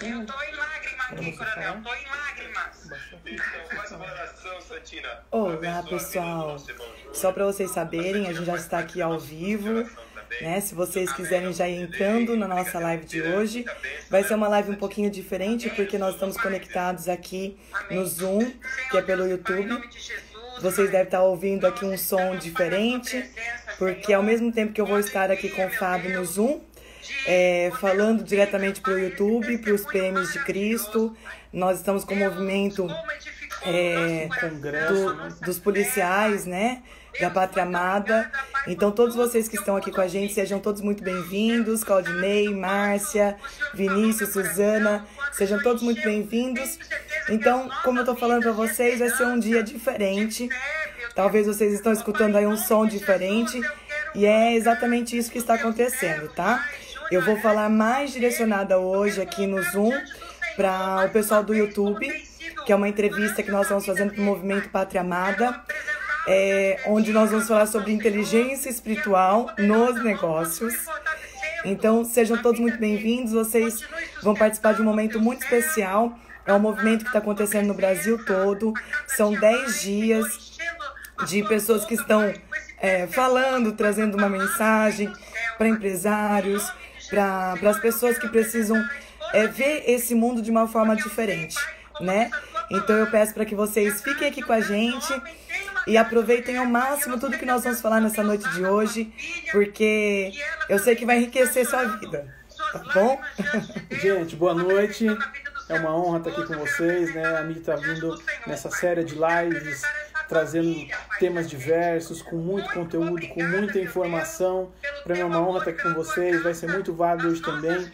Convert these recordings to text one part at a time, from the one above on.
Eu tô em lágrimas aqui, coronel. Tô em lágrimas. Então, faz uma oração, Santina. Olá, pessoal. Só para vocês saberem, a gente já está aqui ao vivo, né? Se vocês quiserem já ir entrando na nossa live de hoje, vai ser uma live um pouquinho diferente, porque nós estamos conectados aqui no Zoom, que é pelo YouTube. Vocês devem estar ouvindo aqui um som diferente, porque ao mesmo tempo que eu vou estar aqui com o Fábio no Zoom, falando diretamente para o YouTube, para os PMs de Cristo, nós estamos com o movimento dos policiais, né, da Pátria Amada. Então todos vocês que estão aqui com a gente, sejam todos muito bem-vindos. Claudinei, Márcia, Vinícius, Suzana, sejam todos muito bem-vindos. Então, como eu estou falando para vocês, vai ser um dia diferente. Talvez vocês estão escutando aí um som diferente, e é exatamente isso que está acontecendo, tá? Eu vou falar mais direcionada hoje aqui no Zoom para o pessoal do YouTube, que é uma entrevista que nós estamos fazendo para o Movimento Pátria Amada, onde nós vamos falar sobre inteligência espiritual nos negócios. Então, sejam todos muito bem-vindos. Vocês vão participar de um momento muito especial. É um movimento que está acontecendo no Brasil todo. São 10 dias de pessoas que estão falando, trazendo uma mensagem para empresários, para as pessoas que precisam ver esse mundo de uma forma diferente, né? Então eu peço para que vocês fiquem aqui com a gente e aproveitem ao máximo tudo que nós vamos falar nessa noite de hoje, porque eu sei que vai enriquecer sua vida, tá bom? Gente, boa noite. É uma honra estar aqui com vocês, né? A Mi está vindo nessa série de lives, trazendo temas diversos, com muito conteúdo, com muita informação. Para mim é uma honra estar aqui com vocês, vai ser muito válido hoje também.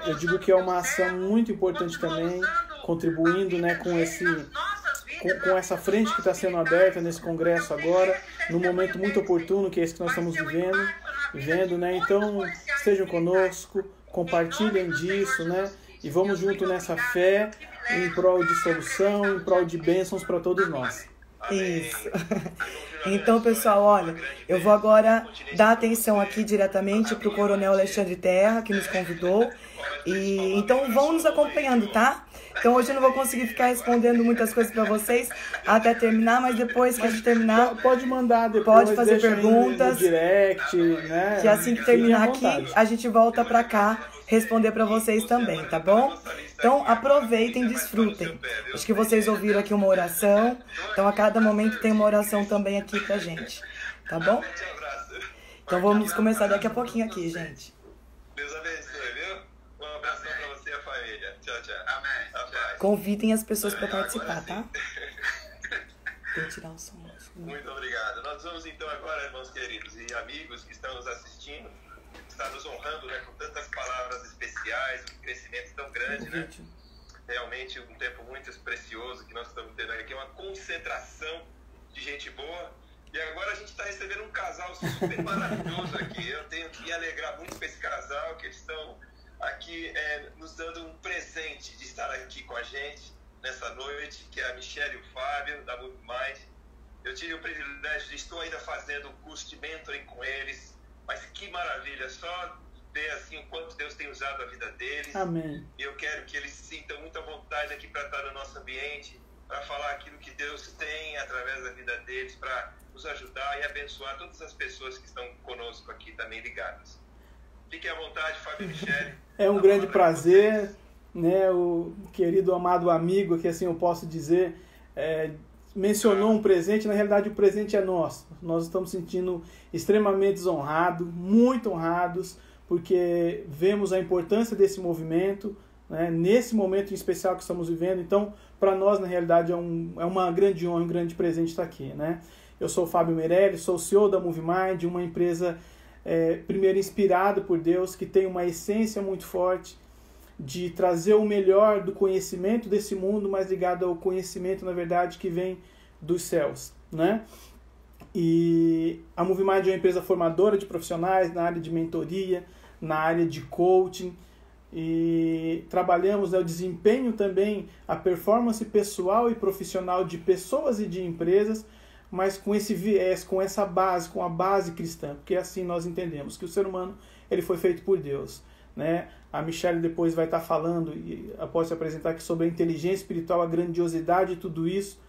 Eu digo que é uma ação muito importante também, contribuindo, né, com essa frente que está sendo aberta nesse congresso agora, num momento muito oportuno, que é esse que nós estamos vivendo, né? Então, estejam conosco, compartilhem disso, né? E vamos junto nessa fé, em prol de solução, em prol de bênçãos para todos nós. Isso. Então, pessoal, olha, eu vou agora dar atenção aqui diretamente para o Coronel Alexandre Terra, que nos convidou. E então vão nos acompanhando, tá? Então hoje eu não vou conseguir ficar respondendo muitas coisas para vocês até terminar, mas depois que a gente terminar, pode mandar depois, pode fazer perguntas no direct, né? Que assim que terminar aqui, a gente volta para cá responder para vocês também, tá bom? Então aproveitem, desfrutem. Acho que vocês ouviram aqui uma oração, então a cada momento tem uma oração também aqui pra gente, tá bom? Então vamos começar daqui a pouquinho aqui, gente. Deus abençoe, viu? Um abração pra você e a família. Tchau, tchau. Amém. Convidem as pessoas para participar, tá? Vou tirar o som. Muito obrigado. Nós vamos então agora, irmãos queridos e amigos que estão nos assistindo, está nos honrando, né, com tantas palavras especiais, um crescimento tão grande, né? Realmente um tempo muito precioso que nós estamos tendo aqui, uma concentração de gente boa. E agora a gente está recebendo um casal super maravilhoso aqui. Eu tenho que me alegrar muito com esse casal, que eles estão aqui nos dando um presente de estar aqui com a gente nessa noite, que é a Michelle e o Fábio, da Move Mind. Eu tive o privilégio de estou ainda fazendo o curso de mentoring com eles, mas que maravilha, só ver assim o quanto Deus tem usado a vida deles. Amém. E eu quero que eles sintam muita vontade aqui para estar no nosso ambiente, para falar aquilo que Deus tem através da vida deles, para nos ajudar e abençoar todas as pessoas que estão conosco aqui também ligadas. Fiquem à vontade, Fábio e Michelle. É um grande prazer, né? O querido, amado amigo, que assim eu posso dizer, mencionou um presente. Na realidade o presente é nosso. Nós estamos sentindo extremamente honrados, muito honrados, porque vemos a importância desse movimento, né, nesse momento em especial que estamos vivendo. Então, para nós, na realidade, é uma grande honra, um grande presente estar aqui, né? Eu sou o Fábio Meirelles, sou o CEO da Move Mind, uma empresa, primeiro, inspirada por Deus, que tem uma essência muito forte de trazer o melhor do conhecimento desse mundo, mas ligado ao conhecimento, na verdade, que vem dos céus, né? E a Move Mind é uma empresa formadora de profissionais na área de mentoria, na área de coaching, e trabalhamos o desempenho também, a performance pessoal e profissional de pessoas e de empresas, mas com esse viés, com essa base, com a base cristã, porque assim nós entendemos que o ser humano ele foi feito por Deus. né? A Michelle depois vai estar falando, e após se apresentar aqui, sobre a inteligência espiritual, a grandiosidade de tudo isso.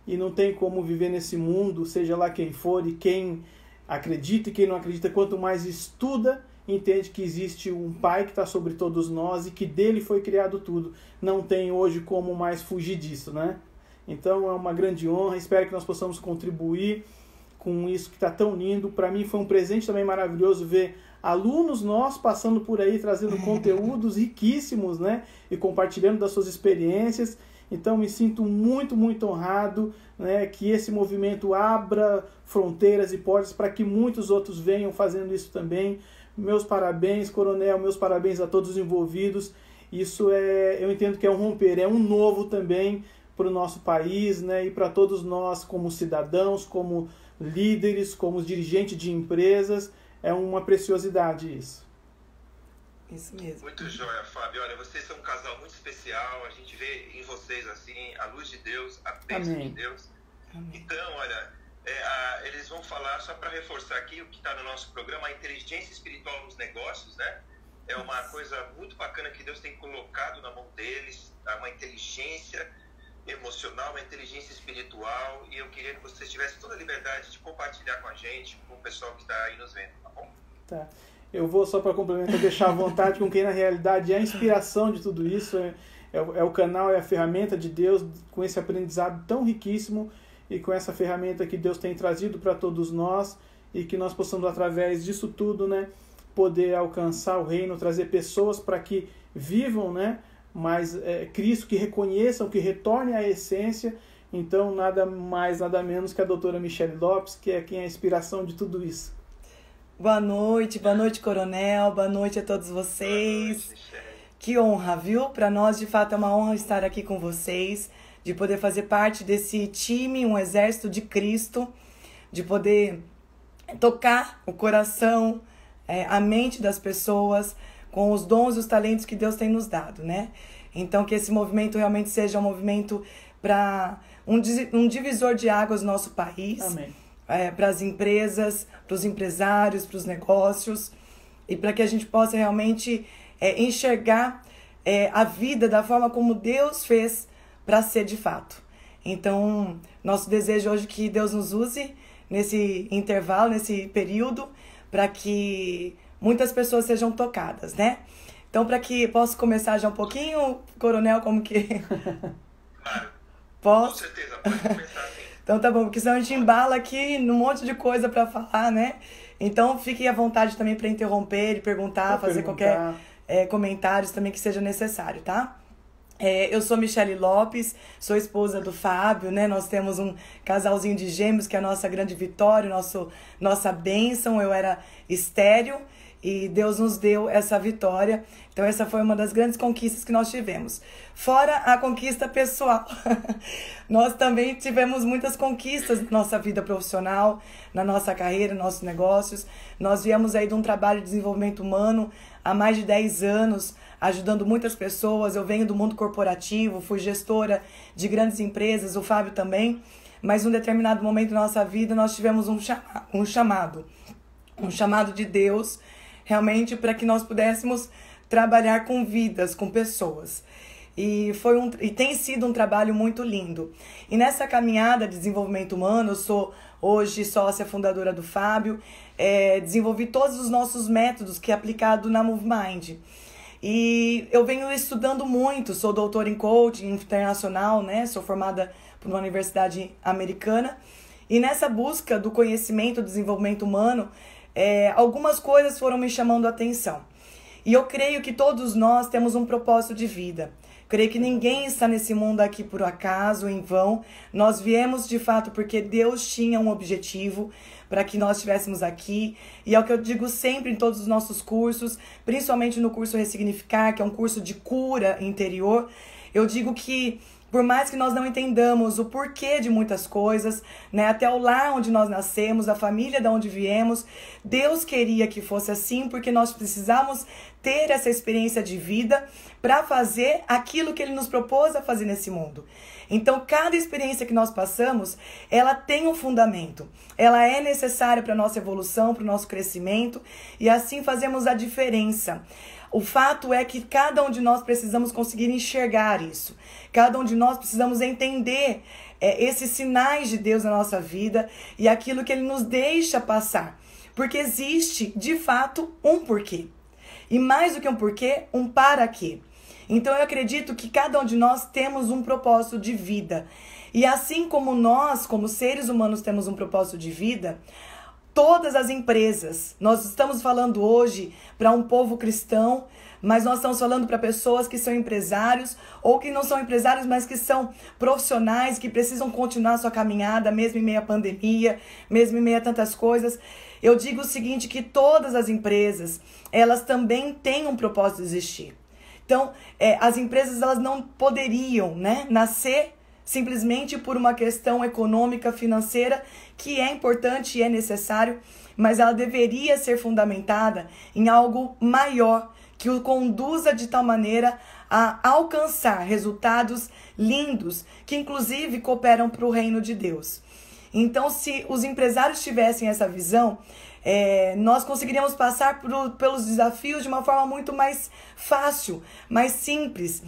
E não tem como viver nesse mundo, seja lá quem for, e quem acredita e quem não acredita, quanto mais estuda, entende que existe um Pai que está sobre todos nós e que dele foi criado tudo. Não tem hoje como mais fugir disso, né? Então é uma grande honra, espero que nós possamos contribuir com isso que está tão lindo. Para mim foi um presente também maravilhoso ver alunos nossos passando por aí, trazendo conteúdos riquíssimos, né? E compartilhando das suas experiências. Então me sinto muito, muito honrado, né? Que esse movimento abra fronteiras e portas para que muitos outros venham fazendo isso também. Meus parabéns, Coronel, meus parabéns a todos os envolvidos. Isso eu entendo que é um romper, é um novo também para o nosso país, né? E para todos nós como cidadãos, como líderes, como dirigentes de empresas. É uma preciosidade isso. Isso mesmo. Muito joia, Fábio. Olha, vocês são um casal muito especial. A gente vê em vocês, assim, a luz de Deus, a bênção de Deus. Amém. Então, olha, eles vão falar, só para reforçar aqui o que está no nosso programa, a inteligência espiritual nos negócios, né? É uma coisa muito bacana que Deus tem colocado na mão deles, uma inteligência emocional, uma inteligência espiritual, e eu queria que vocês tivessem toda a liberdade de compartilhar com a gente, com o pessoal que está aí nos vendo, tá bom? Tá. Eu vou só para complementar, deixar à vontade com quem na realidade é a inspiração de tudo isso, é o canal, é a ferramenta de Deus, com esse aprendizado tão riquíssimo e com essa ferramenta que Deus tem trazido para todos nós e que nós possamos, através disso tudo, né, poder alcançar o reino, trazer pessoas para que vivam, né, mas Cristo, que reconheçam, que retornem à essência. Então, nada mais, nada menos que a doutora Michelle Lopes, que é quem é a inspiração de tudo isso. Boa noite, Coronel, boa noite a todos vocês. Boa noite, Michelle. Que honra, viu? Para nós, de fato, é uma honra estar aqui com vocês, de poder fazer parte desse time, um exército de Cristo, de poder tocar o coração, a mente das pessoas, com os dons e os talentos que Deus tem nos dado, né? Então, que esse movimento realmente seja um movimento para um divisor de águas no nosso país. Amém. Para as empresas, para os empresários, para os negócios, e para que a gente possa realmente enxergar a vida da forma como Deus fez para ser de fato. Então, nosso desejo hoje é que Deus nos use nesse intervalo, nesse período, para que muitas pessoas sejam tocadas, né? Então, para que posso começar já um pouquinho, Coronel, como que... Claro. Posso? Com certeza, pode começar sim. Então tá bom, porque senão a gente embala aqui num monte de coisa para falar, né? Então fiquem à vontade também para interromper e perguntar, fazer qualquer comentários também que seja necessário, tá? Eu sou Michelle Lopes, sou esposa do Fábio, né? Nós temos um casalzinho de gêmeos que é a nossa grande vitória, nossa bênção. Eu era estéril e Deus nos deu essa vitória. Então essa foi uma das grandes conquistas que nós tivemos. Fora a conquista pessoal, nós também tivemos muitas conquistas na nossa vida profissional, na nossa carreira, nos nossos negócios. Nós viemos aí de um trabalho de desenvolvimento humano há mais de 10 anos, ajudando muitas pessoas. Eu venho do mundo corporativo, fui gestora de grandes empresas, o Fábio também. Mas em um determinado momento da nossa vida nós tivemos um chamado de Deus, realmente para que nós pudéssemos trabalhar com vidas, com pessoas. E tem sido um trabalho muito lindo. E nessa caminhada de desenvolvimento humano, eu sou hoje sócia fundadora do Fábio, desenvolvi todos os nossos métodos que é aplicado na MoveMind. E eu venho estudando muito, sou doutora em coaching internacional, né? Sou formada por uma universidade americana. E nessa busca do conhecimento, do desenvolvimento humano, algumas coisas foram me chamando a atenção. E eu creio que todos nós temos um propósito de vida. Creio que ninguém está nesse mundo aqui por acaso, em vão. Nós viemos de fato porque Deus tinha um objetivo para que nós estivéssemos aqui. E é o que eu digo sempre em todos os nossos cursos, principalmente no curso Ressignificar, que é um curso de cura interior. Eu digo que por mais que nós não entendamos o porquê de muitas coisas, né, até o lar onde nós nascemos, a família de onde viemos, Deus queria que fosse assim, porque nós precisamos ter essa experiência de vida para fazer aquilo que Ele nos propôs a fazer nesse mundo. Então, cada experiência que nós passamos, ela tem um fundamento. Ela é necessária para a nossa evolução, para o nosso crescimento, e assim fazemos a diferença. O fato é que cada um de nós precisamos conseguir enxergar isso. Cada um de nós precisamos entender esses sinais de Deus na nossa vida e aquilo que Ele nos deixa passar. Porque existe, de fato, um porquê. E mais do que um porquê, um para quê. Então eu acredito que cada um de nós temos um propósito de vida. E assim como nós, como seres humanos, temos um propósito de vida, todas as empresas, nós estamos falando hoje para um povo cristão, mas nós estamos falando para pessoas que são empresários ou que não são empresários, mas que são profissionais, que precisam continuar sua caminhada, mesmo em meio à pandemia, mesmo em meio a tantas coisas. Eu digo o seguinte, que todas as empresas, elas também têm um propósito de existir. Então, as empresas, elas não poderiam, né, nascer simplesmente por uma questão econômica, financeira, que é importante e é necessário, mas ela deveria ser fundamentada em algo maior, que o conduza de tal maneira a alcançar resultados lindos, que inclusive cooperam para o reino de Deus. Então, se os empresários tivessem essa visão, nós conseguiríamos passar pelos desafios de uma forma muito mais fácil, mais simples,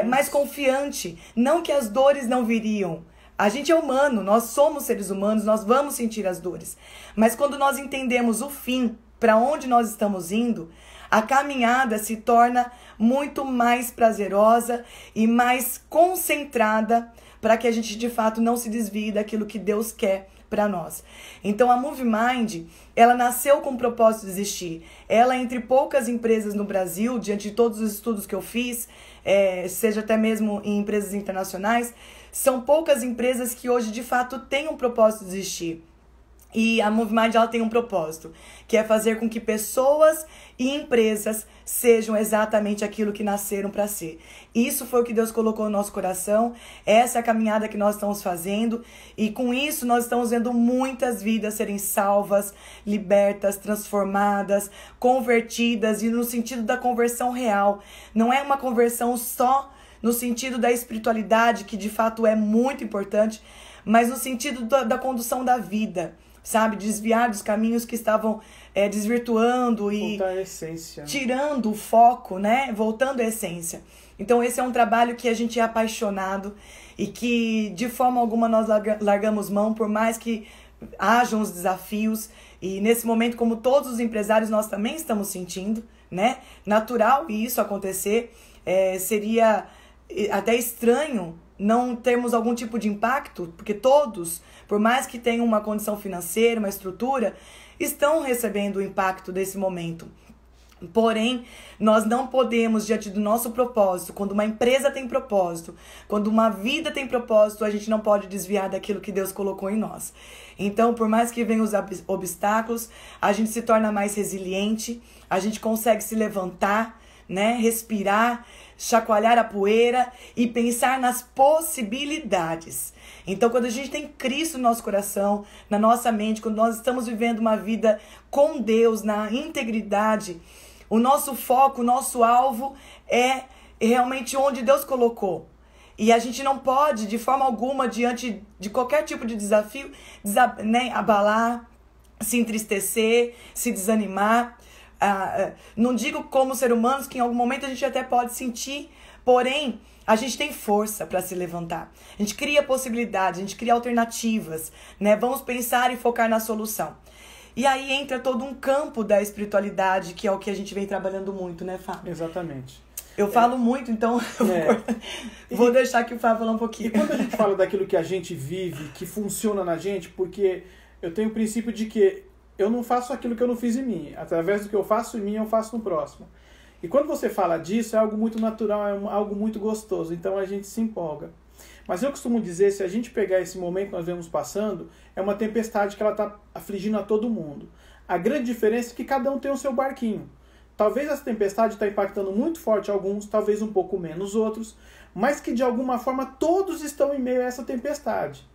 mais confiante. Não que as dores não viriam. A gente é humano, nós somos seres humanos, nós vamos sentir as dores. Mas quando nós entendemos o fim, para onde nós estamos indo, a caminhada se torna muito mais prazerosa e mais concentrada para que a gente de fato não se desvie daquilo que Deus quer para nós. Então a MoveMind, ela nasceu com o propósito de existir. Ela, entre poucas empresas no Brasil, diante de todos os estudos que eu fiz, seja até mesmo em empresas internacionais, são poucas empresas que hoje de fato têm um propósito de existir. E a MoveMind, ela tem um propósito, que é fazer com que pessoas e empresas sejam exatamente aquilo que nasceram para ser. Isso foi o que Deus colocou no nosso coração, essa é a caminhada que nós estamos fazendo, e com isso nós estamos vendo muitas vidas serem salvas, libertas, transformadas, convertidas, e no sentido da conversão real. Não é uma conversão só no sentido da espiritualidade, que de fato é muito importante, mas no sentido da condução da vida. Sabe, desviar dos caminhos que estavam desvirtuando e voltar à essência, tirando o foco, né? Voltando à essência. Então esse é um trabalho que a gente é apaixonado e que de forma alguma nós largamos mão, por mais que hajam os desafios. E nesse momento, como todos os empresários, nós também estamos sentindo, né? Natural isso acontecer. Seria até estranho não termos algum tipo de impacto, porque todos, por mais que tenham uma condição financeira, uma estrutura, estão recebendo o impacto desse momento. Porém, nós não podemos, diante do nosso propósito, quando uma empresa tem propósito, quando uma vida tem propósito, a gente não pode desviar daquilo que Deus colocou em nós. Então, por mais que venham os obstáculos, a gente se torna mais resiliente, a gente consegue se levantar, né, respirar, chacoalhar a poeira e pensar nas possibilidades. Então, quando a gente tem Cristo no nosso coração, na nossa mente, quando nós estamos vivendo uma vida com Deus, na integridade, o nosso foco, o nosso alvo é realmente onde Deus colocou. E a gente não pode, de forma alguma, diante de qualquer tipo de desafio, abalar, se entristecer, se desanimar. Não digo como ser humanos, que em algum momento a gente até pode sentir, porém a gente tem força para se levantar, a gente cria possibilidades, a gente cria alternativas, né? Vamos pensar e focar na solução. E aí entra todo um campo da espiritualidade, que é o que a gente vem trabalhando muito, né, Fábio? Exatamente. Eu falo muito, então vou deixar que o Fábio falar um pouquinho. E quando a gente fala daquilo que a gente vive, que funciona na gente, porque eu tenho o princípio de que eu não faço aquilo que eu não fiz em mim. Através do que eu faço em mim, eu faço no próximo. E quando você fala disso, é algo muito natural, é algo muito gostoso. Então a gente se empolga. Mas eu costumo dizer, se a gente pegar esse momento que nós vemos passando, é uma tempestade que ela está afligindo a todo mundo. A grande diferença é que cada um tem o seu barquinho. Talvez essa tempestade está impactando muito forte alguns, talvez um pouco menos outros, mas que de alguma forma todos estão em meio a essa tempestade.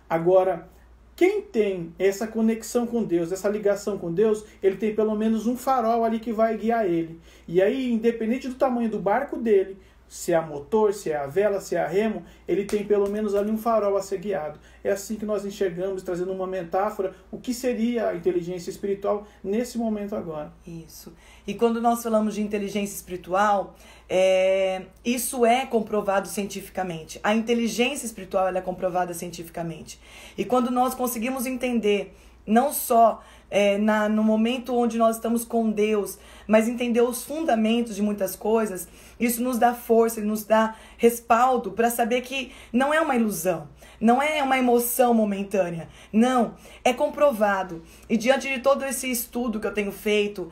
Agora, quem tem essa conexão com Deus, essa ligação com Deus, ele tem pelo menos um farol ali que vai guiar ele. E aí, independente do tamanho do barco dele, se é a motor, se é a vela, se é a remo, ele tem pelo menos ali um farol a ser guiado. É assim que nós enxergamos, trazendo uma metáfora, o que seria a inteligência espiritual nesse momento agora. Isso. E quando nós falamos de inteligência espiritual, isso é comprovado cientificamente. A inteligência espiritual ela é comprovada cientificamente. E quando nós conseguimos entender, não só no momento onde nós estamos com Deus, mas entender os fundamentos de muitas coisas, isso nos dá força, nos dá respaldo para saber que não é uma ilusão, não é uma emoção momentânea, não, é comprovado. E diante de todo esse estudo que eu tenho feito,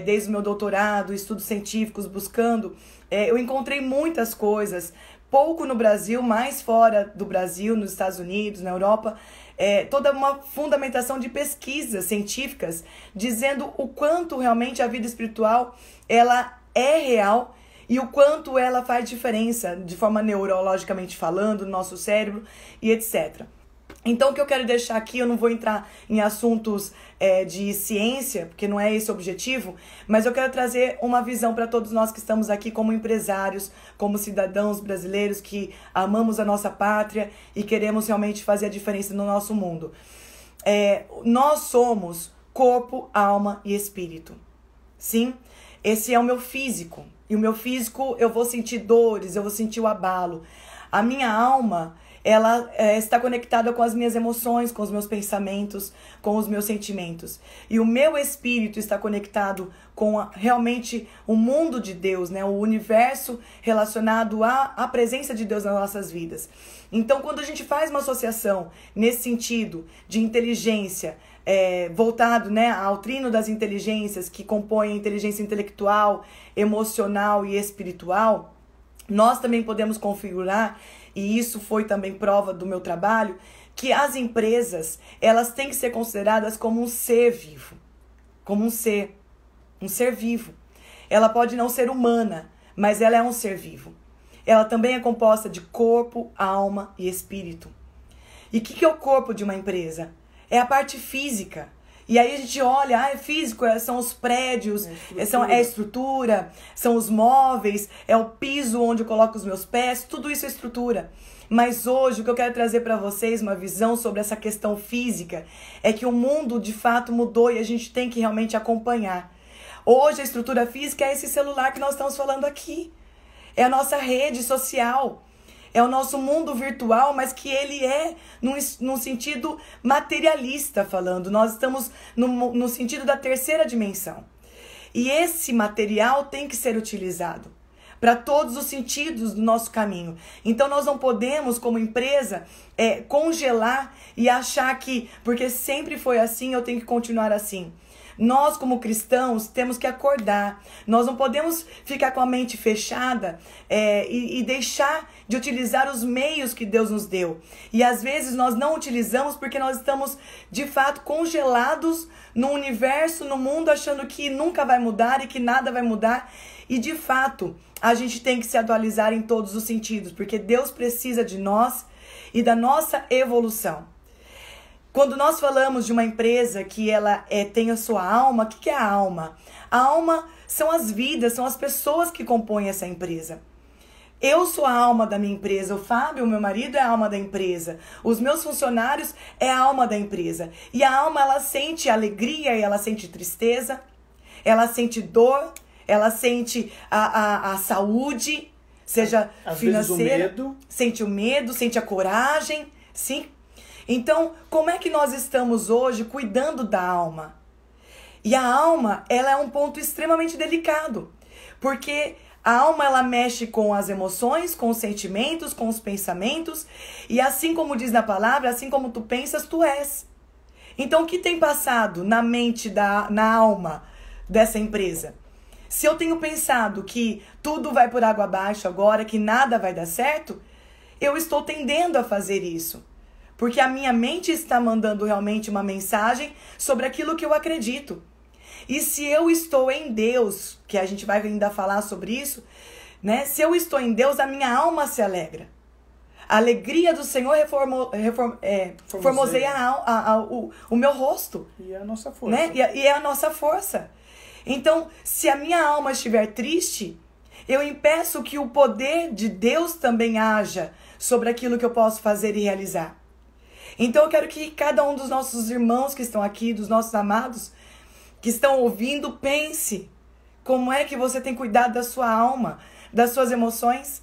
desde o meu doutorado, estudos científicos, buscando, eu encontrei muitas coisas, pouco no Brasil, mais fora do Brasil, nos Estados Unidos, na Europa, toda uma fundamentação de pesquisas científicas dizendo o quanto realmente a vida espiritual ela é real e o quanto ela faz diferença de forma neurologicamente falando no nosso cérebro e etc. Então, o que eu quero deixar aqui, eu não vou entrar em assuntos de ciência, porque não é esse o objetivo, mas eu quero trazer uma visão para todos nós que estamos aqui como empresários, como cidadãos brasileiros que amamos a nossa pátria e queremos realmente fazer a diferença no nosso mundo. Nós somos corpo, alma e espírito. Sim, esse é o meu físico. E o meu físico, eu vou sentir dores, eu vou sentir o abalo. A minha alma, ela está conectada com as minhas emoções, com os meus pensamentos, com os meus sentimentos. E o meu espírito está conectado com realmente o mundo de Deus, né? O universo relacionado à presença de Deus nas nossas vidas. Então, quando a gente faz uma associação nesse sentido de inteligência, voltado, né, ao trino das inteligências que compõem a inteligência intelectual, emocional e espiritual, nós também podemos configurar, e isso foi também prova do meu trabalho, que as empresas, elas têm que ser consideradas como um ser vivo. Como um ser vivo. Ela pode não ser humana, mas ela é um ser vivo. Ela também é composta de corpo, alma e espírito. E o que é o corpo de uma empresa? É a parte física. E aí a gente olha, físico, são os prédios, é a estrutura, são os móveis, é o piso onde eu coloco os meus pés, tudo isso é estrutura. Mas hoje o que eu quero trazer para vocês, uma visão sobre essa questão física, é que o mundo de fato mudou e a gente tem que realmente acompanhar. Hoje a estrutura física é esse celular que nós estamos falando aqui. É a nossa rede social. É o nosso mundo virtual, mas que ele é num sentido materialista falando. Nós estamos no sentido da terceira dimensão. E esse material tem que ser utilizado para todos os sentidos do nosso caminho. Então nós não podemos, como empresa, congelar e achar que, porque sempre foi assim, eu tenho que continuar assim. Nós, como cristãos, temos que acordar. Nós não podemos ficar com a mente fechada e deixar de utilizar os meios que Deus nos deu. E às vezes nós não utilizamos porque nós estamos, de fato, congelados no universo, no mundo, achando que nunca vai mudar e que nada vai mudar. E, de fato, a gente tem que se atualizar em todos os sentidos, porque Deus precisa de nós e da nossa evolução. Quando nós falamos de uma empresa que ela tem a sua alma, o que é a alma? A alma são as vidas, são as pessoas que compõem essa empresa. Eu sou a alma da minha empresa, o Fábio, o meu marido, é a alma da empresa. Os meus funcionários é a alma da empresa. E a alma, ela sente alegria e ela sente tristeza, ela sente dor, ela sente a saúde, seja às financeira, sente o medo, sente a coragem, sim. Então, como é que nós estamos hoje cuidando da alma? E a alma, ela é um ponto extremamente delicado, porque a alma, ela mexe com as emoções, com os sentimentos, com os pensamentos, e assim como diz na palavra, assim como tu pensas, tu és. Então, o que tem passado na mente, na alma dessa empresa? Se eu tenho pensado que tudo vai por água abaixo agora, que nada vai dar certo, eu estou tendendo a fazer isso. Porque a minha mente está mandando realmente uma mensagem sobre aquilo que eu acredito. E se eu estou em Deus, que a gente vai ainda falar sobre isso, né? Se eu estou em Deus, a minha alma se alegra. A alegria do Senhor formoseia o meu rosto. E é a nossa força. Né? E é a nossa força. Então, se a minha alma estiver triste, eu impeço que o poder de Deus também haja sobre aquilo que eu posso fazer e realizar. Então eu quero que cada um dos nossos irmãos que estão aqui, dos nossos amados, que estão ouvindo, pense como é que você tem cuidado da sua alma, das suas emoções.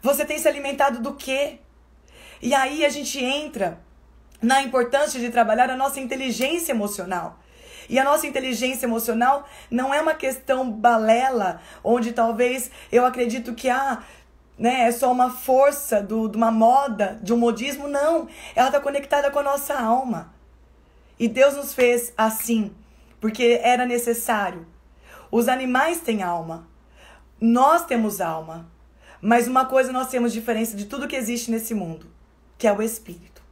Você tem se alimentado do quê? E aí a gente entra na importância de trabalhar a nossa inteligência emocional. E a nossa inteligência emocional não é uma questão balela, onde talvez eu acredito que é só uma força de uma moda, de um modismo. Não, ela está conectada com a nossa alma. E Deus nos fez assim, porque era necessário. Os animais têm alma, nós temos alma, mas uma coisa nós temos diferença de tudo que existe nesse mundo, que é o espírito.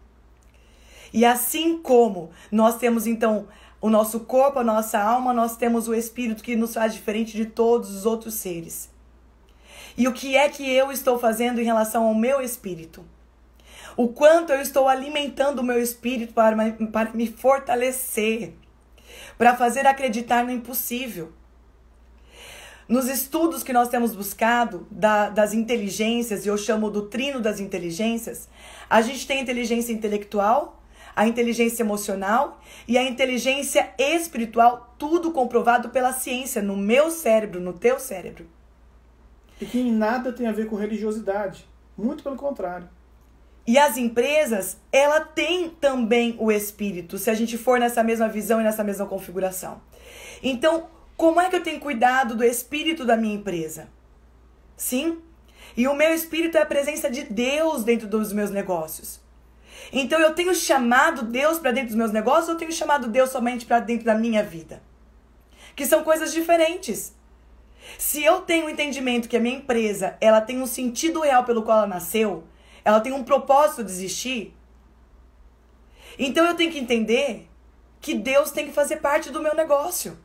E assim como nós temos então o nosso corpo, a nossa alma, nós temos o espírito que nos faz diferente de todos os outros seres. E o que é que eu estou fazendo em relação ao meu espírito? O quanto eu estou alimentando o meu espírito para me fortalecer, para fazer acreditar no impossível. Nos estudos que nós temos buscado das inteligências, e eu chamo do trino das inteligências, a gente tem a inteligência intelectual, a inteligência emocional e a inteligência espiritual, tudo comprovado pela ciência, no meu cérebro, no teu cérebro. E que em nada tem a ver com religiosidade, muito pelo contrário. E as empresas, ela tem também o espírito, se a gente for nessa mesma visão e nessa mesma configuração. Então, como é que eu tenho cuidado do espírito da minha empresa? Sim, e o meu espírito é a presença de Deus dentro dos meus negócios. Então eu tenho chamado Deus para dentro dos meus negócios ou eu tenho chamado Deus somente para dentro da minha vida? Que são coisas diferentes. Se eu tenho o entendimento que a minha empresa ela tem um sentido real pelo qual ela nasceu, ela tem um propósito de existir, então eu tenho que entender que Deus tem que fazer parte do meu negócio.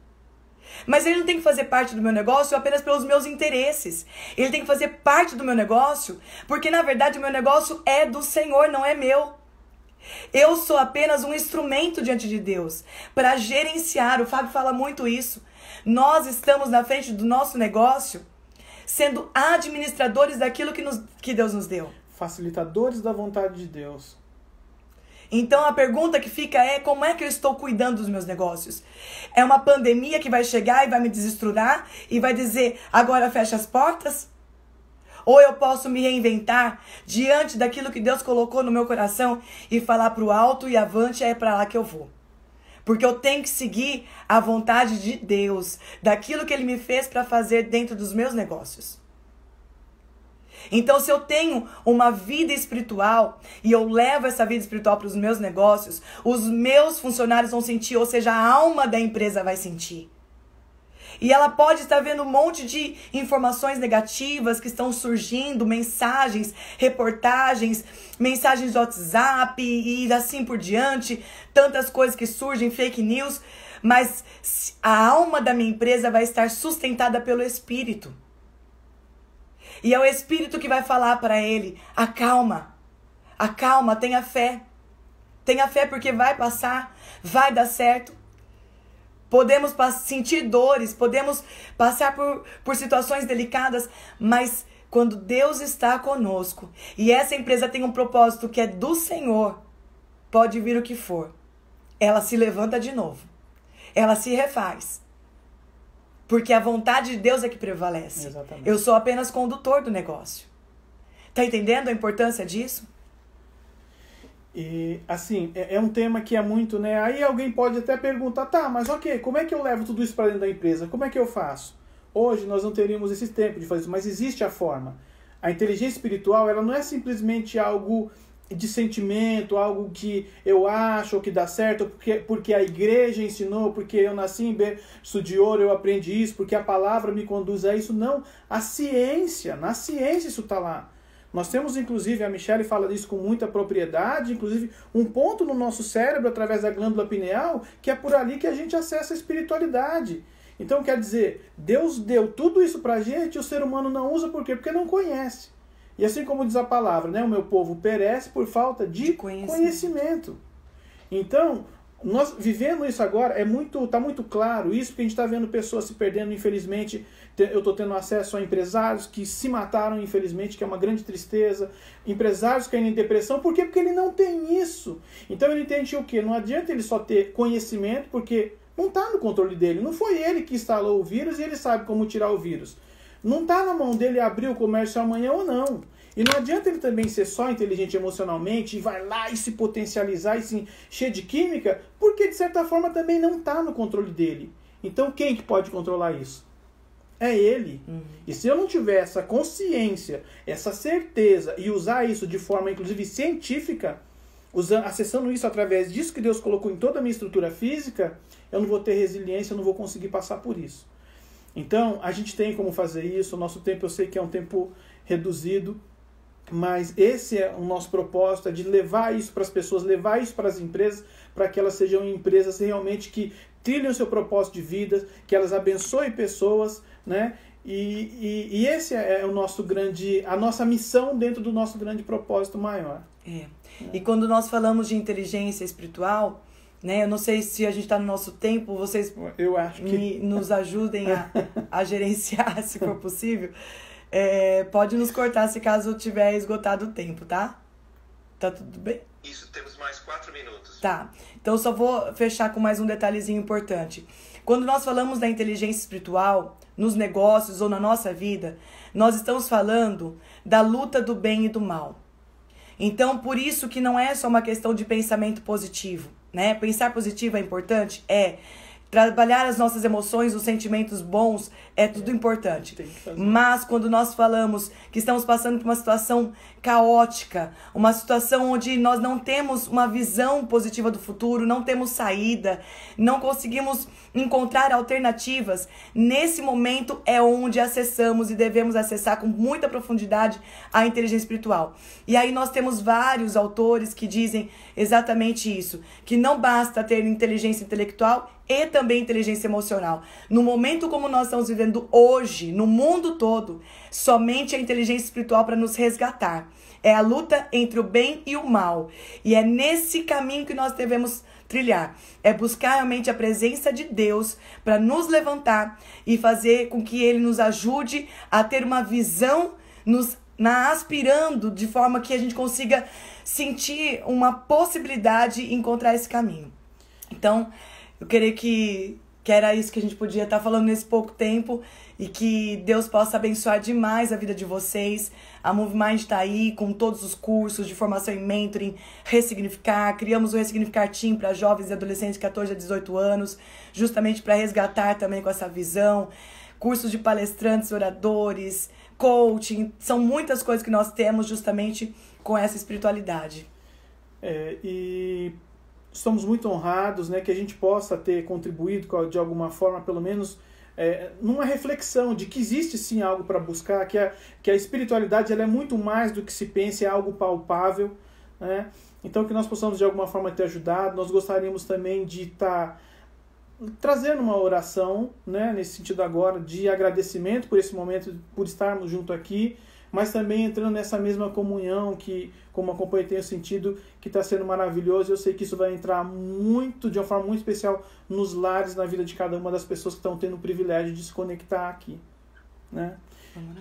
Mas ele não tem que fazer parte do meu negócio apenas pelos meus interesses. Ele tem que fazer parte do meu negócio porque, na verdade, o meu negócio é do Senhor, não é meu. Eu sou apenas um instrumento diante de Deus para gerenciar. O Fábio fala muito isso. Nós estamos na frente do nosso negócio sendo administradores daquilo que Deus nos deu. Facilitadores da vontade de Deus. Então a pergunta que fica é: como é que eu estou cuidando dos meus negócios? É uma pandemia que vai chegar e vai me desestruturar e vai dizer, agora fecha as portas? Ou eu posso me reinventar diante daquilo que Deus colocou no meu coração e falar para o alto e avante, é para lá que eu vou. Porque eu tenho que seguir a vontade de Deus, daquilo que Ele me fez para fazer dentro dos meus negócios. Então, se eu tenho uma vida espiritual e eu levo essa vida espiritual para os meus negócios, os meus funcionários vão sentir, ou seja, a alma da empresa vai sentir. E ela pode estar vendo um monte de informações negativas que estão surgindo, mensagens, reportagens, mensagens de WhatsApp e assim por diante, tantas coisas que surgem, fake news, mas a alma da minha empresa vai estar sustentada pelo Espírito. E é o Espírito que vai falar para ele: acalma, tenha fé. Tenha fé porque vai passar, vai dar certo. Podemos sentir dores, podemos passar por situações delicadas, mas quando Deus está conosco e essa empresa tem um propósito que é do Senhor, pode vir o que for, ela se levanta de novo, ela se refaz. Porque a vontade de Deus é que prevalece. Exatamente. Eu sou apenas condutor do negócio. Tá entendendo a importância disso? E, assim, é um tema que é muito, né? Aí alguém pode até perguntar, tá, mas ok, como é que eu levo tudo isso para dentro da empresa? Como é que eu faço? Hoje nós não teríamos esse tempo de fazer isso, mas existe a forma. A inteligência espiritual, ela não é simplesmente algo de sentimento, algo que eu acho que dá certo, porque a igreja ensinou, porque eu nasci em berço de ouro, eu aprendi isso, porque a palavra me conduz a isso. Não, na ciência isso está lá. Nós temos, inclusive, a Michelle fala disso com muita propriedade, inclusive um ponto no nosso cérebro, através da glândula pineal, que é por ali que a gente acessa a espiritualidade. Então, quer dizer, Deus deu tudo isso pra gente e o ser humano não usa, por quê? Porque não conhece. E assim como diz a palavra, né, o meu povo perece por falta de conhecimento. Então, Nós vivendo isso agora, tá muito claro isso, porque a gente está vendo pessoas se perdendo, infelizmente. Eu estou tendo acesso a empresários que se mataram, infelizmente, que é uma grande tristeza. Empresários caindo em depressão. Por quê? Porque ele não tem isso. Então ele entende o quê? Não adianta ele só ter conhecimento, porque não está no controle dele. Não foi ele que instalou o vírus e ele sabe como tirar o vírus. Não está na mão dele abrir o comércio amanhã ou não. E não adianta ele também ser só inteligente emocionalmente e vai lá e se potencializar e se encher de química, porque de certa forma também não está no controle dele. Então quem que pode controlar isso? É ele. E se eu não tiver essa consciência, essa certeza e usar isso de forma inclusive científica, acessando isso através disso que Deus colocou em toda a minha estrutura física, eu não vou ter resiliência, eu não vou conseguir passar por isso. Então a gente tem como fazer isso. O nosso tempo eu sei que é um tempo reduzido, mas esse é o nosso propósito, é de levar isso para as pessoas, levar isso para as empresas, para que elas sejam empresas realmente que trilhem o seu propósito de vida, que elas abençoem pessoas, né? E esse é o nosso a nossa missão dentro do nosso grande propósito maior. E quando nós falamos de inteligência espiritual, né? Eu não sei se a gente está no nosso tempo, vocês eu acho que nos ajudem a gerenciar, se for possível. Pode nos cortar se caso tiver esgotado o tempo, tá? Tá tudo bem? Isso, temos mais 4 minutos. Tá, então eu só vou fechar com mais um detalhezinho importante. Quando nós falamos da inteligência espiritual, nos negócios ou na nossa vida, nós estamos falando da luta do bem e do mal. Então, por isso que não é só uma questão de pensamento positivo, né? Pensar positivo é importante? Trabalhar as nossas emoções, os sentimentos bons, é tudo importante. Mas quando nós falamos que estamos passando por uma situação caótica, uma situação onde nós não temos uma visão positiva do futuro, não temos saída, não conseguimos encontrar alternativas, nesse momento é onde acessamos e devemos acessar com muita profundidade a inteligência espiritual. E aí nós temos vários autores que dizem exatamente isso, que não basta ter inteligência intelectual e também inteligência emocional. No momento como nós estamos vivendo hoje, no mundo todo, somente a inteligência espiritual para nos resgatar. É a luta entre o bem e o mal. E é nesse caminho que nós devemos trilhar. É buscar realmente a presença de Deus para nos levantar e fazer com que Ele nos ajude a ter uma visão, aspirando de forma que a gente consiga sentir uma possibilidade de encontrar esse caminho. Então, eu creio que era isso que a gente podia estar falando nesse pouco tempo e que Deus possa abençoar demais a vida de vocês. A MoveMind está aí com todos os cursos de formação em mentoring, Ressignificar. Criamos o Ressignificar Team para jovens e adolescentes de 14 a 18 anos, justamente para resgatar também com essa visão. Cursos de palestrantes, oradores, coaching. São muitas coisas que nós temos justamente com essa espiritualidade. E estamos muito honrados, né, que a gente possa ter contribuído de alguma forma, pelo menos numa reflexão de que existe sim algo para buscar, que a espiritualidade ela é muito mais do que se pensa, é algo palpável, né? Então que nós possamos de alguma forma ter ajudado. Nós gostaríamos também de estar trazendo uma oração, né, nesse sentido agora, de agradecimento por esse momento, por estarmos junto aqui, mas também entrando nessa mesma comunhão que, como a companhia tem o sentido, que está sendo maravilhoso. Eu sei que isso vai entrar de uma forma muito especial nos lares, na vida de cada uma das pessoas que estão tendo o privilégio de se conectar aqui, né?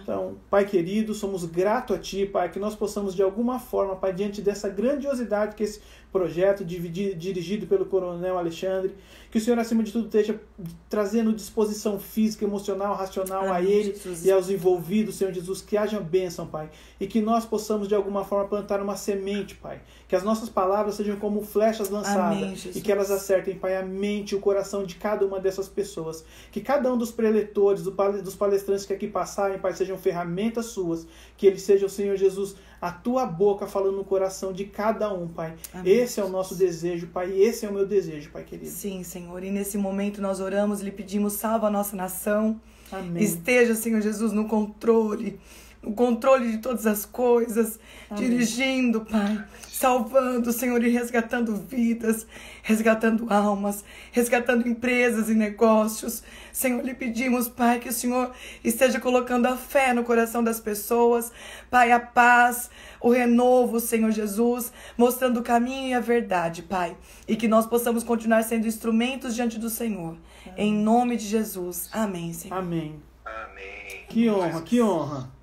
Então, Pai querido, somos gratos a Ti, Pai, que nós possamos de alguma forma, Pai, diante dessa grandiosidade que esse projeto dirigido pelo Coronel Alexandre, que o Senhor, acima de tudo, esteja trazendo disposição física, emocional, racional a ele Jesus. E aos envolvidos, Senhor Jesus, que haja bênção, Pai, e que nós possamos de alguma forma plantar uma semente, Pai, que as nossas palavras sejam como flechas lançadas. Amém, e que elas acertem, Pai, a mente e o coração de cada uma dessas pessoas, que cada um dos preletores, dos palestrantes que aqui passarem, Pai, sejam ferramentas suas, que eles sejam, Senhor Jesus, a Tua boca falando no coração de cada um, Pai. Amém. Esse é o nosso desejo, Pai, e esse é o meu desejo, Pai querido. Sim, Senhor, e nesse momento nós oramos e lhe pedimos, salva a nossa nação. Amém. Esteja, Senhor Jesus, no controle no controle de todas as coisas, dirigindo, Pai, salvando, Senhor, e resgatando vidas, resgatando almas, resgatando empresas e negócios. Senhor, lhe pedimos, Pai, que o Senhor esteja colocando a fé no coração das pessoas, Pai, a paz, o renovo, Senhor Jesus, mostrando o caminho e a verdade, Pai, e que nós possamos continuar sendo instrumentos diante do Senhor. Em nome de Jesus. Amém, Senhor. Amém. Amém. Que honra, que honra.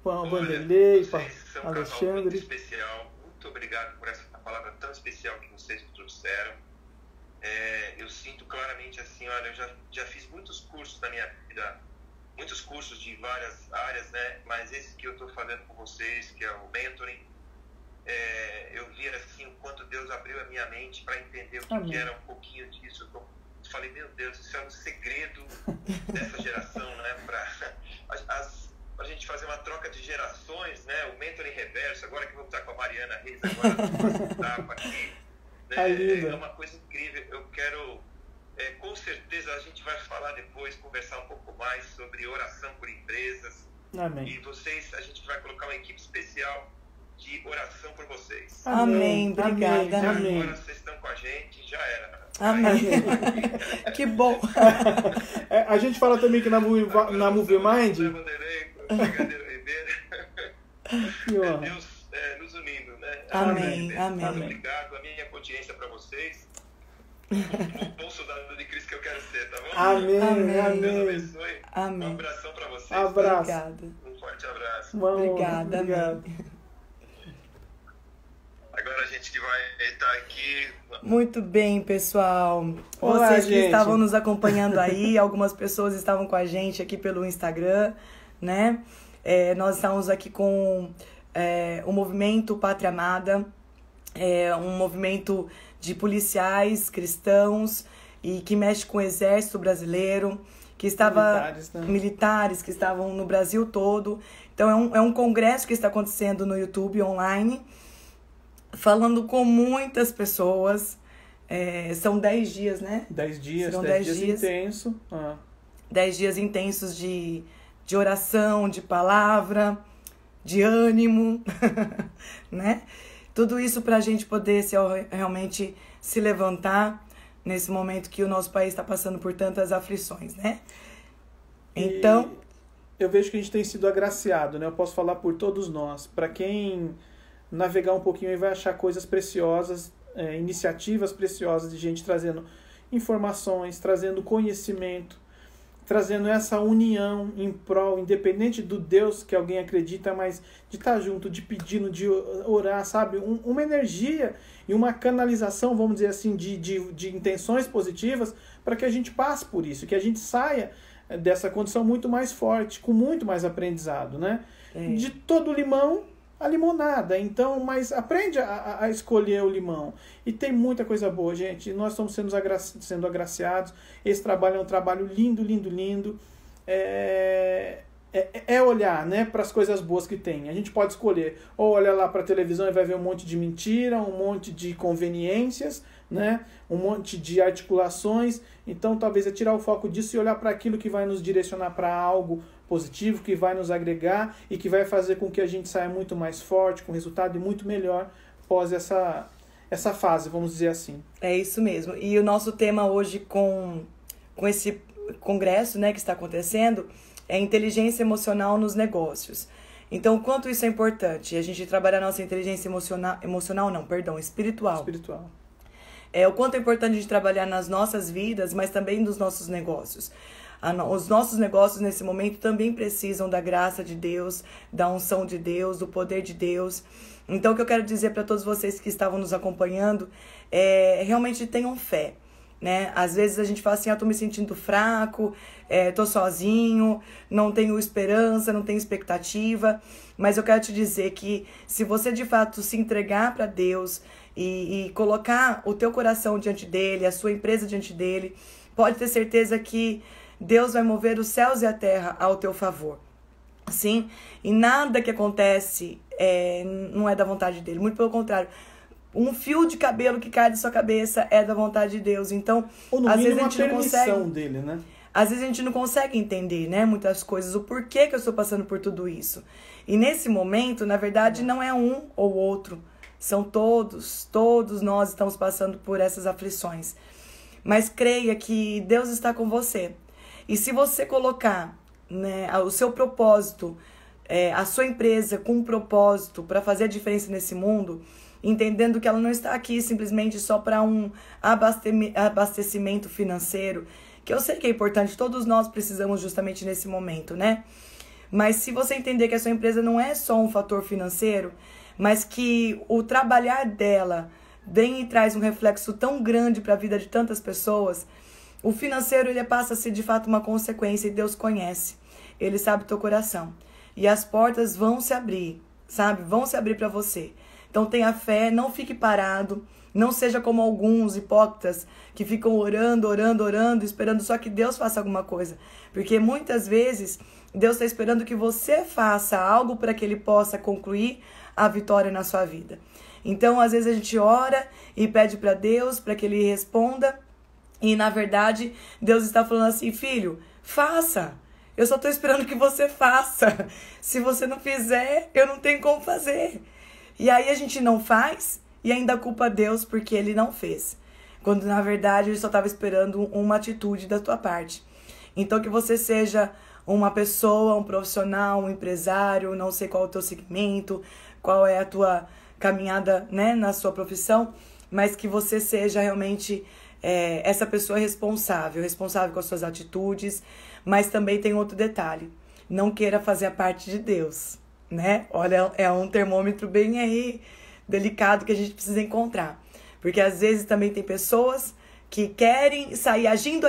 Pão, Vanderlei, vocês são um casal muito Alexandre. especial. Muito obrigado por essa palavra tão especial que vocês trouxeram. Eu sinto claramente assim, olha, eu já fiz muitos cursos na minha vida, muitos cursos de várias áreas, né? Mas esse que eu estou fazendo com vocês, que é o mentoring, eu vi assim o quanto Deus abriu a minha mente para entender o que era um pouquinho disso. Eu falei, meu Deus, isso é um segredo dessa geração, né? Pra gente fazer uma troca de gerações, né? O mentoring reverso, agora que eu vou estar com a Mariana Reis, agora aqui, né? É uma coisa incrível. Eu quero, com certeza, a gente vai falar depois, conversar um pouco mais sobre oração por empresas. Amém. E a gente vai colocar uma equipe especial de oração por vocês. Amém, obrigada. Amém. Agora vocês estão com a gente, já era. Amém. Que bom. A gente fala também que na Movie Mind. É Deus nos unindo, né? Amém, amém. Muito obrigado, a minha consciência para vocês. O bom soldado de Cristo que eu quero ser, tá bom? Amém, Amém. Deus abençoe. Amém. Um abração para vocês. Abraço. Obrigada. Um forte abraço. Obrigada. Obrigado. Agora a gente que vai estar aqui. Muito bem, pessoal. Olá, Vocês que gente. estavam nos acompanhando aí, algumas pessoas estavam com a gente aqui pelo Instagram, né? Nós estamos aqui com o movimento Pátria Amada, um movimento de policiais cristãos e que mexe com o exército brasileiro, que estava militares que estavam no Brasil todo. Então é um congresso que está acontecendo no YouTube online, falando com muitas pessoas. São 10 dias, né? 10 dias, Serão 10 10 dias intensos. 10 dias intensos de oração, de palavra, de ânimo, né? Tudo isso para a gente poder realmente se levantar nesse momento que o nosso país está passando por tantas aflições, né? Então, eu vejo que a gente tem sido agraciado, né? Eu posso falar por todos nós. Para quem navegar um pouquinho aí vai achar coisas preciosas, iniciativas preciosas de gente trazendo informações, trazendo conhecimento, trazendo essa união em prol, independente do Deus que alguém acredita, mas de estar junto, de pedindo, de orar, sabe? Uma energia e uma canalização, vamos dizer assim, de intenções positivas para que a gente passe por isso, que a gente saia dessa condição muito mais forte, com muito mais aprendizado, né? De todo limão, a limonada. Então, mas aprende a escolher o limão. E tem muita coisa boa, gente. Nós estamos sendo agraciados. Esse trabalho é um trabalho lindo, lindo, lindo. Olhar, né, para as coisas boas que tem. A gente pode escolher. Ou olhar lá para a televisão e vai ver um monte de mentira, um monte de conveniências, né, um monte de articulações. Então, talvez é tirar o foco disso e olhar para aquilo que vai nos direcionar para algo positivo, que vai nos agregar e que vai fazer com que a gente saia muito mais forte, com resultado e muito melhor após essa fase, vamos dizer assim. É isso mesmo. E o nosso tema hoje com esse congresso, né, que está acontecendo é inteligência emocional nos negócios. Então, o quanto isso é importante? A gente trabalhar a nossa inteligência espiritual. O quanto é importante a gente trabalhar nas nossas vidas, mas também nos nossos negócios. Os nossos negócios, nesse momento, também precisam da graça de Deus, da unção de Deus, do poder de Deus. Então, o que eu quero dizer para todos vocês que estavam nos acompanhando realmente tenham fé, né? Às vezes a gente fala assim, tô me sentindo fraco, tô sozinho, não tenho esperança, não tenho expectativa. Mas eu quero te dizer que se você, de fato, se entregar para Deus e colocar o teu coração diante dele, a sua empresa diante dele, pode ter certeza que Deus vai mover os céus e a terra ao teu favor. Sim? E nada que acontece não é da vontade dele. Muito pelo contrário. Um fio de cabelo que cai da sua cabeça é da vontade de Deus. Então, ou no às mínimo vezes a gente não consegue. Dele, né? às vezes a gente não consegue entender, né, muitas coisas, o porquê que eu estou passando por tudo isso. E nesse momento, na verdade, não é um ou outro, são todos nós estamos passando por essas aflições. Mas creia que Deus está com você. E se você colocar, né, o seu propósito, a sua empresa com um propósito para fazer a diferença nesse mundo, entendendo que ela não está aqui simplesmente só para um abastecimento financeiro, que eu sei que é importante, todos nós precisamos justamente nesse momento, né? Mas se você entender que a sua empresa não é só um fator financeiro, mas que o trabalhar dela vem e traz um reflexo tão grande para a vida de tantas pessoas, o financeiro ele passa a ser de fato uma consequência, e Deus conhece, Ele sabe o teu coração. E as portas vão se abrir, sabe? Vão se abrir para você. Então tenha fé, não fique parado, não seja como alguns hipócritas que ficam orando, esperando só que Deus faça alguma coisa. Porque muitas vezes Deus está esperando que você faça algo para que Ele possa concluir a vitória na sua vida. Então, às vezes a gente ora e pede para Deus, para que Ele responda. E, na verdade, Deus está falando assim, filho, faça. Eu só estou esperando que você faça. Se você não fizer, eu não tenho como fazer. E aí a gente não faz e ainda culpa Deus porque Ele não fez. Quando, na verdade, Ele só estava esperando uma atitude da tua parte. Então, que você seja uma pessoa, um profissional, um empresário, não sei qual é o teu segmento, qual é a tua caminhada, né, na sua profissão, mas que você seja realmente essa pessoa responsável com as suas atitudes. Mas também tem outro detalhe, não queira fazer a parte de Deus, né? Olha, é um termômetro bem aí delicado que a gente precisa encontrar, porque às vezes também tem pessoas que querem sair agindo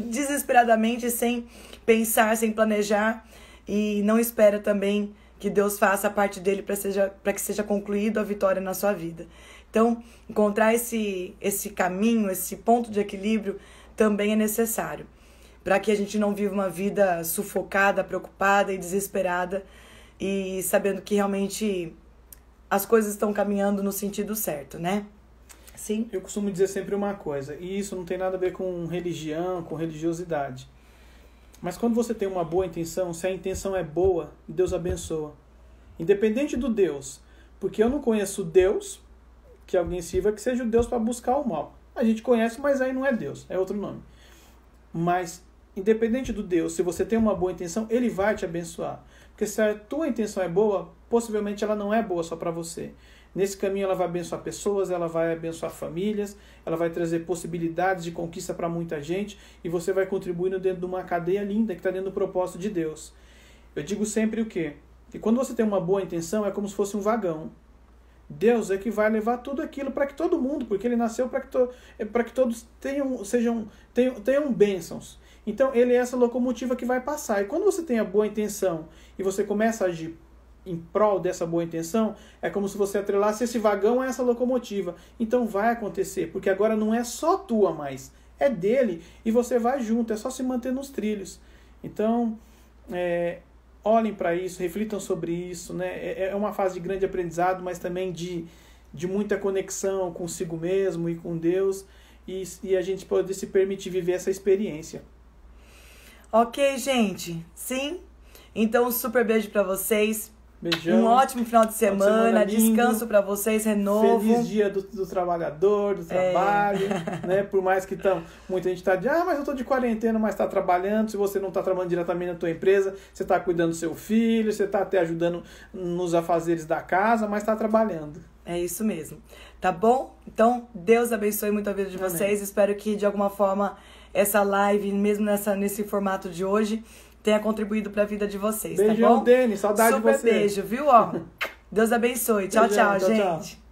desesperadamente, sem pensar, sem planejar, e não espera também que Deus faça a parte dele para que seja concluído a vitória na sua vida. Então, encontrar esse caminho, esse ponto de equilíbrio também é necessário, para que a gente não viva uma vida sufocada, preocupada e desesperada, e sabendo que realmente as coisas estão caminhando no sentido certo, né? Sim. Eu costumo dizer sempre uma coisa, e isso não tem nada a ver com religião, com religiosidade. Mas quando você tem uma boa intenção, se a intenção é boa, Deus abençoa. Independente do Deus. Porque eu não conheço Deus, que alguém sirva, que seja o Deus para buscar o mal. A gente conhece, mas aí não é Deus, é outro nome. Mas, independente do Deus, se você tem uma boa intenção, Ele vai te abençoar. Porque se a tua intenção é boa, possivelmente ela não é boa só para você. Nesse caminho ela vai abençoar pessoas, ela vai abençoar famílias, ela vai trazer possibilidades de conquista para muita gente, e você vai contribuindo dentro de uma cadeia linda que está dentro do propósito de Deus. Eu digo sempre o quê? Que quando você tem uma boa intenção, é como se fosse um vagão. Deus é que vai levar tudo aquilo para que todo mundo, porque Ele nasceu para que todos tenham bênçãos. Então Ele é essa locomotiva que vai passar. E quando você tem a boa intenção e você começa a agir em prol dessa boa intenção, é como se você atrelasse esse vagão a essa locomotiva. Então vai acontecer, porque agora não é só tua mais, é dele, e você vai junto, é só se manter nos trilhos. Então, olhem para isso, reflitam sobre isso, né? É uma fase de grande aprendizado, mas também de muita conexão consigo mesmo e com Deus, e a gente poder se permitir viver essa experiência. Ok, gente? Sim? Então, um super beijo para vocês. Beijão. Um ótimo final de semana descanso para vocês, renovo. Feliz dia do trabalhador, do trabalho, né? Por mais que muita gente está dizendo, mas eu estou de quarentena, mas está trabalhando. Se você não está trabalhando diretamente na tua empresa, você está cuidando do seu filho, você está até ajudando nos afazeres da casa, mas está trabalhando. É isso mesmo. Tá bom? Então, Deus abençoe muito a vida de vocês. Amém. Espero que, de alguma forma, essa live, mesmo nesse formato de hoje, tenha contribuído para a vida de vocês, beijão, tá bom? Deni, saudade de você. Super beijo, viu? Ó, Deus abençoe. Tchau, beijão, tchau, gente. Tchau.